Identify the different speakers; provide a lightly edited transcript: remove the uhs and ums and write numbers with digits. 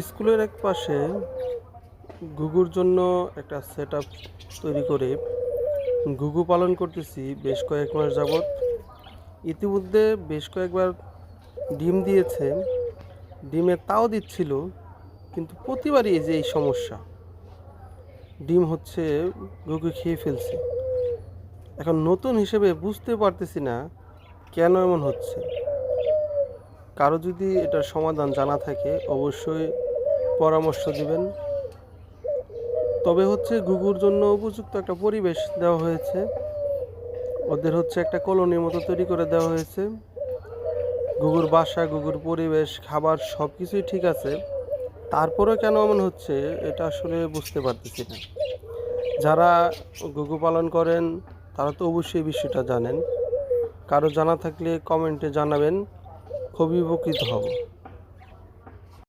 Speaker 1: স্কুলের এক পাশে ঘুঘুর জন্য একটা সেটআপ তৈরি করে ঘুঘু পালন করতেছি বেশ কয়েক মাস যাবৎ। ইতিমধ্যে বেশ কয়েকবার ডিম দিয়েছে, ডিমের তাও দিচ্ছিল, কিন্তু প্রতিবারই এই যে এই সমস্যা, ডিম হচ্ছে ঘুঘু খেয়ে ফেলছে। এখন নতুন হিসেবে বুঝতে পারতেছি না কেন এমন হচ্ছে। কারো যদি এটার সমাধান জানা থাকে অবশ্যই পরামর্শ দিবেন। তবে হচ্ছে ঘুঘুর জন্য উপযুক্ত একটা পরিবেশ দেওয়া হয়েছে, ওদের হচ্ছে একটা কলোনির মতো তৈরি করে দেওয়া হয়েছে। ঘুঘুর বাসা, ঘুঘুর পরিবেশ, খাবার সব কিছুই ঠিক আছে, তারপরেও কেন এমন হচ্ছে এটা আসলে বুঝতে পারতেছি না। যারা ঘুঘু পালন করেন তারা তো অবশ্যই বিষয়টা জানেন। কারো জানা থাকলে কমেন্টে জানাবেন, খুবই উপকৃত হব।